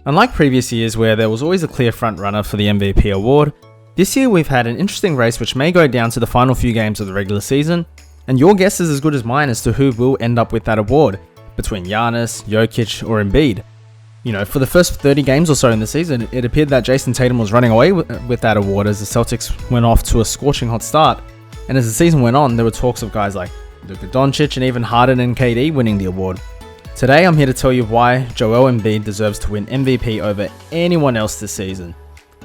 Unlike previous years where there was always a clear frontrunner for the MVP award, this year we've had an interesting race which may go down to the final few games of the regular season, and your guess is as good as mine as to who will end up with that award, between Giannis, Jokic or Embiid. For the first 30 games or so in the season, it appeared that Jason Tatum was running away with that award as the Celtics went off to a scorching hot start, and as the season went on, there were talks of guys like Doncic and even Harden and KD winning the award. Today I'm here to tell you why Joel Embiid deserves to win MVP over anyone else this season.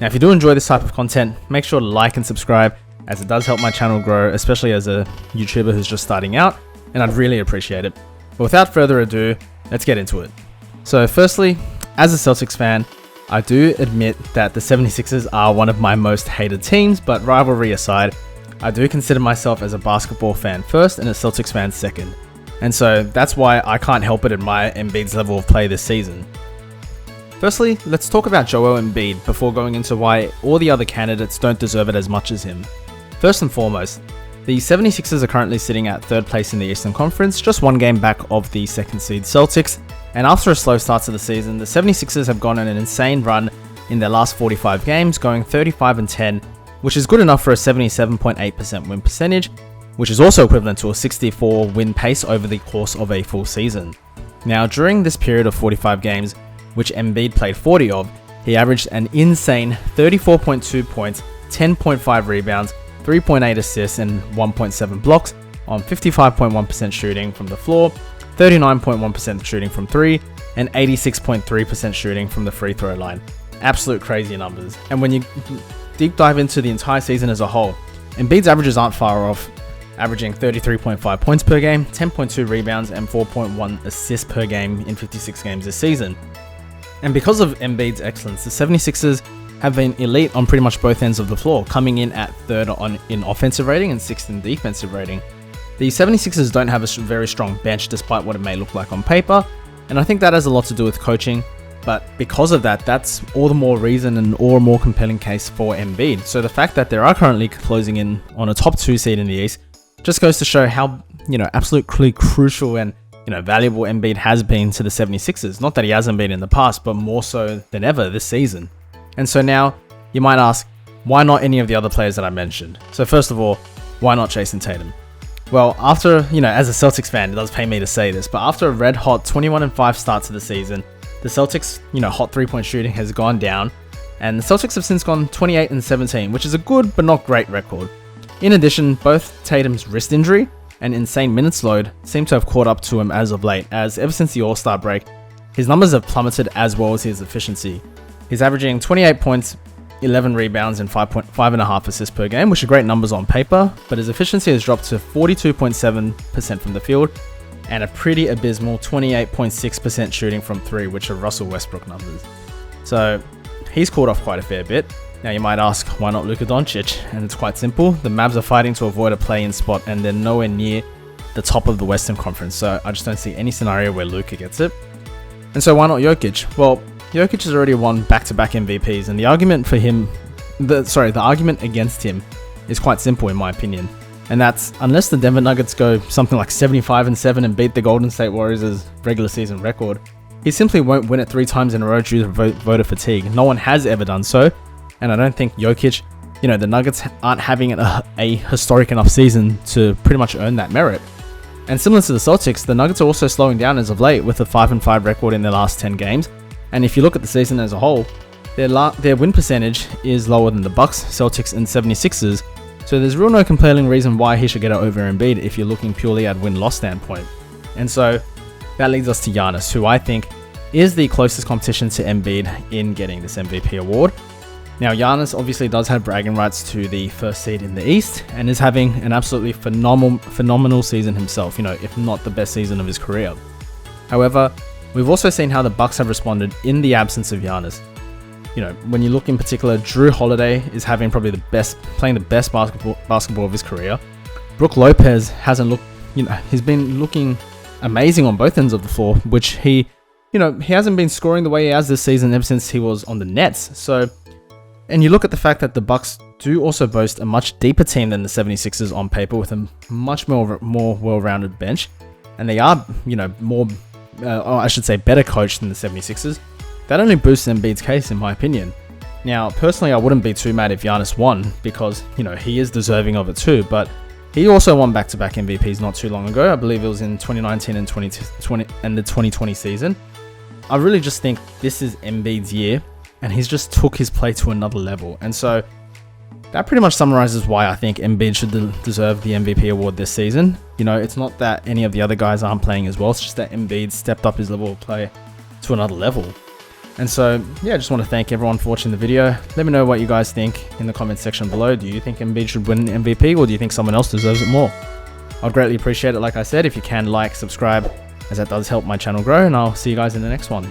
Now if you do enjoy this type of content, make sure to like and subscribe as it does help my channel grow, especially as a YouTuber who's just starting out, and I'd really appreciate it. But without further ado, let's get into it. So firstly, as a Celtics fan, I do admit that the 76ers are one of my most hated teams, but rivalry aside, I do consider myself as a basketball fan first and a Celtics fan second. And so that's why I can't help but admire Embiid's level of play this season. Firstly, let's talk about Joel Embiid before going into why all the other candidates don't deserve it as much as him. First and foremost, the 76ers are currently sitting at third place in the Eastern Conference, just one game back of the second seed Celtics, and after a slow start to the season, the 76ers have gone on an insane run in their last 45 games, going 35-10, which is good enough for a 77.8% win percentage, which is also equivalent to a 64 win pace over the course of a full season. Now, during this period of 45 games, which Embiid played 40 of, he averaged an insane 34.2 points, 10.5 rebounds, 3.8 assists and 1.7 blocks on 55.1% shooting from the floor, 39.1% shooting from 3, and 86.3% shooting from the free throw line. Absolute crazy numbers. And when you deep dive into the entire season as a whole, Embiid's averages aren't far off, averaging 33.5 points per game, 10.2 rebounds, and 4.1 assists per game in 56 games this season. And because of Embiid's excellence, the 76ers have been elite on pretty much both ends of the floor, coming in at third in offensive rating and sixth in defensive rating. The 76ers don't have a very strong bench despite what it may look like on paper, and I think that has a lot to do with coaching, but because of that, that's all the more reason and all the more compelling case for Embiid. So the fact that they are currently closing in on a top 2 seed in the East just goes to show how, absolutely crucial and, valuable Embiid has been to the 76ers. Not that he hasn't been in the past, but more so than ever this season. And so now, you might ask, why not any of the other players that I mentioned? So first of all, why not Jason Tatum? Well, after, as a Celtics fan, it does pain me to say this, but after a red hot 21-5 start to the season, the Celtics, hot 3-point shooting has gone down, and the Celtics have since gone 28-17, which is a good but not great record. In addition, both Tatum's wrist injury and insane minutes load seem to have caught up to him as of late, as ever since the All-Star break, his numbers have plummeted as well as his efficiency. He's averaging 28 points, 11 rebounds, and 5.5 assists per game, which are great numbers on paper, but his efficiency has dropped to 42.7% from the field, and a pretty abysmal 28.6% shooting from 3, which are Russell Westbrook numbers. So he's caught off quite a fair bit. Now you might ask, why not Luka Doncic? And it's quite simple. The Mavs are fighting to avoid a play-in spot, and they're nowhere near the top of the Western Conference, so I just don't see any scenario where Luka gets it. And so why not Jokic? Well, Jokic has already won back-to-back MVPs, and the argument against him is quite simple in my opinion. And that's, unless the Denver Nuggets go something like 75-7 and beat the Golden State Warriors' regular season record, he simply won't win it 3 times in a row due to voter fatigue. No one has ever done so, and I don't think Jokic, the Nuggets aren't having a historic enough season to pretty much earn that merit. And similar to the Celtics, the Nuggets are also slowing down as of late with a 5-5 record in their last 10 games. And if you look at the season as a whole, their win percentage is lower than the Bucks, Celtics, and 76ers. So there's real no compelling reason why he should get it over Embiid if you're looking purely at win-loss standpoint. And so that leads us to Giannis, who I think is the closest competition to Embiid in getting this MVP award. Now, Giannis obviously does have bragging rights to the first seed in the East and is having an absolutely phenomenal season himself, if not the best season of his career. However, we've also seen how the Bucks have responded in the absence of Giannis. When you look in particular, Drew Holiday is having probably playing the best basketball of his career. Brook Lopez he's been looking amazing on both ends of the floor, which he hasn't been scoring the way he has this season ever since he was on the Nets. So, and you look at the fact that the Bucks do also boast a much deeper team than the 76ers on paper, with a much more well-rounded bench, and they are, better coached than the 76ers. that only boosts Embiid's case in my opinion. Now, personally, I wouldn't be too mad if Giannis won because, he is deserving of it too, but he also won back-to-back MVPs not too long ago. I believe it was in 2019 and 2020 and the 2020 season. I really just think this is Embiid's year, and he's just took his play to another level. And so that pretty much summarizes why I think Embiid should deserve the MVP award this season. It's not that any of the other guys aren't playing as well. It's just that Embiid stepped up his level of play to another level. And so, I just want to thank everyone for watching the video. Let me know what you guys think in the comments section below. Do you think Embiid should win MVP, or do you think someone else deserves it more? I'd greatly appreciate it, like I said. If you can, like, subscribe, as that does help my channel grow, and I'll see you guys in the next one.